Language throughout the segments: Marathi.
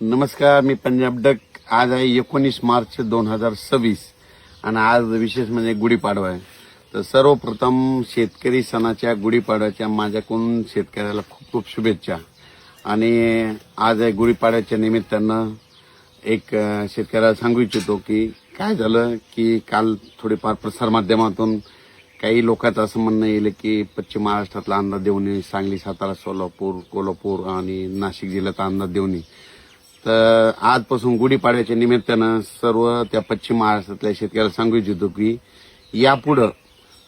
नमस्कार, मी पंजाब डक. आज आहे 19 मार्च 2026 आणि आज विशेष म्हणजे गुढीपाडवा आहे. तर सर्वप्रथम शेतकरी सणाच्या गुढीपाडव्याच्या माझ्याकडून शेतकऱ्याला खूप खूप शुभेच्छा. आणि आज आहे गुढीपाडव्याच्या निमित्तानं एक शेतकऱ्याला सांगू इच्छितो की काय झालं की काल थोडेफार प्रसारमाध्यमातून काही लोकांचं असं म्हणणं येईल की पश्चिम महाराष्ट्रातला अंदाज देऊन सांगली, सातारा, सोलापूर, कोल्हापूर आणि नाशिक जिल्ह्याचा अंदाज देऊन. तर आजपासून गुढीपाडव्याच्या निमित्तानं सर्व त्या पश्चिम महाराष्ट्रातल्या शेतकऱ्याला सांगू इच्छितो की यापुढं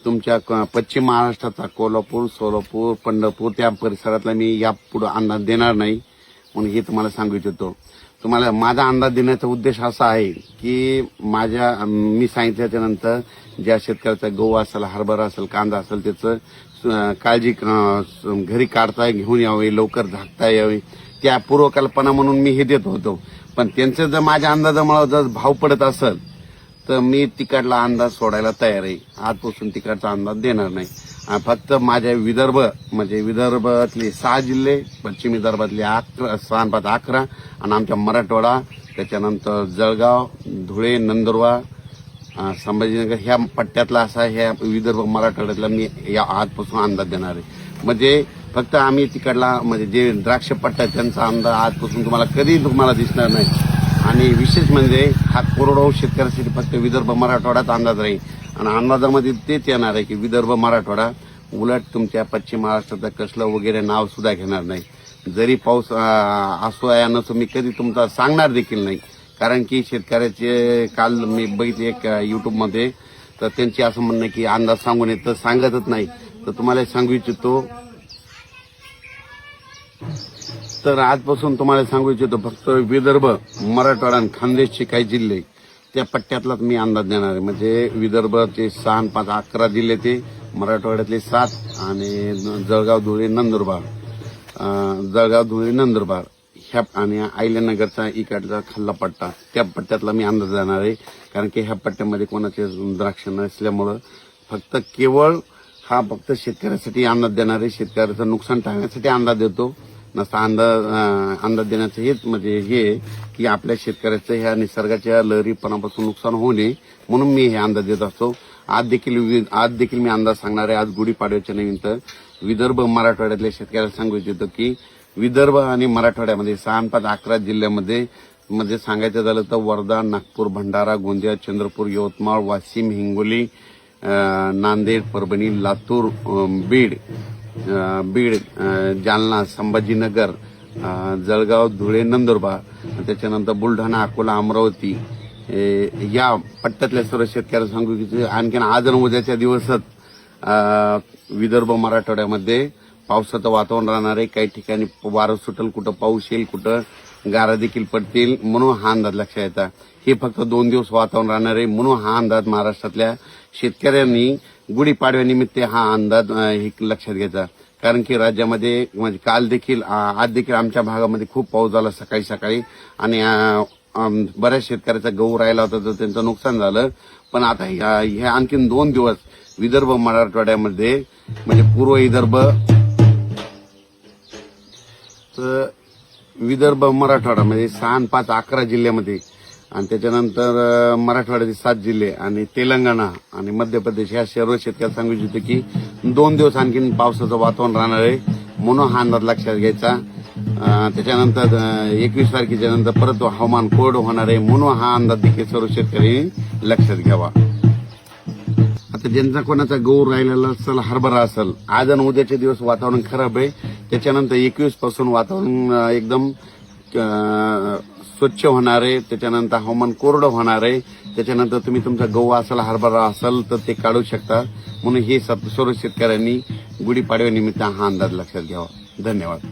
तुमच्या पश्चिम महाराष्ट्राचा कोल्हापूर, सोलापूर, पंढरपूर त्या परिसरातला मी यापुढं अंदाज देणार नाही. म्हणून हे तुम्हाला सांगू इच्छितो. तुम्हाला माझा अंदाज देण्याचा उद्देश असा आहे की मी सांगितल्याच्या नंतर ज्या शेतकऱ्याचा गहू असेल, हरभरा असेल, कांदा असेल त्याचं काळजी घरी काढता घेऊन यावी, लवकर झाकता यावी त्या पूर्वकल्पना म्हणून मी हे देत होतो. पण त्यांचं जर माझ्या अंदाजामुळे जर भाव पडत असेल तर मी तिकडला अंदाज सोडायला तयार आहे. आजपासून तिकडचा अंदाज देणार नाही. फक्त माझ्या विदर्भातले 6 जिल्हे, पश्चिम विदर्भातले 11 आणि आमच्या मराठवाडा, त्याच्यानंतर जळगाव, धुळे, नंदुरबार, संभाजीनगर ह्या पट्ट्यातला असा ह्या विदर्भ मराठवाड्यातला मी या आजपासून अंदाज देणार आहे. म्हणजे फक्त आम्ही तिकडला जे द्राक्ष पट्टा त्यांचा अंदाज आजपासून तुम्हाला दिसणार नाही. आणि विशेष म्हणजे हा कोरडवाहू शेतकऱ्यासाठी फक्त विदर्भ मराठवाड्यात अंदाज राहील. आणि अंदाजामध्ये तेच येणार आहे की विदर्भ मराठवाडा, उलट तुमच्या पश्चिम महाराष्ट्राचं कसलं वगैरे नाव सुद्धा घेणार नाही. जरी पाऊस असो या नसो मी कधी तुमचा सांगणार देखील नाही. कारण की शेतकऱ्याचे काल मी बघितले एक युट्यूबमध्ये, तर त्यांची असं म्हणणं की अंदाज सांगून येतं, सांगतच नाही. तर तुम्हाला सांगू इच्छितो, तर आजपासून तुम्हाला सांगू इच्छितो फक्त विदर्भ, मराठवाडा आणि खानदेशचे काही जिल्हे त्या पट्ट्यातलाच मी अंदाज देणार आहे. म्हणजे विदर्भाचे 6 5 11 जिल्हे, ते मराठवाड्यातले 7 आणि जळगाव, धुळे, नंदुरबार ह्या आणि अहिल्यानगरचा इकडचा खाल्ला पट्टा त्या पट्ट्यातला मी अंदाज देणार आहे. कारण की ह्या पट्ट्यामध्ये कोणाचे द्राक्ष नसल्यामुळं फक्त शेतकऱ्यासाठी अंदाज देणार आहे. शेतकऱ्याचं नुकसान टाळण्यासाठी अंदाज देतो. नसता अंदाज देण्याचं हेच हे की आपल्या शेतकऱ्याचं ह्या निसर्गाच्या लहरीपणापासून नुकसान होऊ नये म्हणून मी हे अंदाज देत असतो. आज देखील मी अंदाज सांगणार आहे. आज गुढीपाडव्याच्या निमित्त विदर्भ मराठवाड्यातल्या शेतकऱ्याला सांगू इच्छितो की विदर्भ आणि मराठवाड्यामध्ये 6 5 11 जिल्ह्यामध्ये सांगायचं झालं तर वर्धा, नागपूर, भंडारा, गोंदिया, चंद्रपूर, यवतमाळ, वाशिम, हिंगोली, नांदेड, परभणी, लातूर, बीड, जालना, संभाजीनगर, जळगाव, धुळे, नंदुरबार, त्याच्यानंतर बुलढाणा, अकोला, अमरावती या पट्ट्यातल्या सर्व शेतकऱ्याला सांगू की आणखीन आज आणि उद्याच्या दिवसात विदर्भ मराठवाड्यामध्ये पावसाचं वातावरण राहणार आहे. काही ठिकाणी वारं सुटेल, कुठं पाऊस येईल, कुठं गारा देखील पडतील. म्हणून हा अंदाज लक्षात येतात. हे फक्त 2 दिवस वातावरण राहणार आहे. म्हणून हा अंदाज महाराष्ट्रातल्या शेतकऱ्यांनी गुढीपाडव्यानिमित्त हा अंदाज लक्षात घ्यायचा. कारण की राज्यामध्ये आज देखील आमच्या भागामध्ये खूप पाऊस झाला सकाळी आणि बऱ्याच शेतकऱ्याचा गहू राहिला होता तर त्यांचं नुकसान झालं. पण आता हे आणखीन 2 दिवस विदर्भ मराठवाड्यामध्ये पूर्व विदर्भ मराठवाडा 6 5 11 जिल्ह्यामध्ये आणि त्याच्यानंतर मराठवाड्याचे 7 जिल्हे आणि तेलंगणा आणि मध्य प्रदेश ह्या सर्व शेतकऱ्यांना सांगू इच्छितो की 2 दिवस आणखीन पावसाचं वातावरण राहणार आहे. म्हणून हा अंदाज लक्षात घ्यायचा. त्याच्यानंतर 21 तारखेच्या नंतर परत हवामान कोरडं होणार आहे. म्हणून हा अंदाज देखील सर्व शेतकऱ्यांनी लक्षात घ्यावा. आता ज्यांचा कोणाचा गहू राहिलेला असेल, हरभरा असेल, आज आणि उद्याचे दिवस वातावरण खराब आहे. त्याच्यानंतर 21 पासून वातावरण एकदम स्वच्छ होणार आहे. त्याच्यानंतर हवामान कोरडं होणार आहे. त्याच्यानंतर तुम्ही तुमचा गहू असेल, हरभरा असेल तर ते काढू शकता. म्हणून हे सर्व शेतकऱ्यांनी गुढीपाडव्यानिमित्त हा अंदाज लक्षात घ्यावा. धन्यवाद.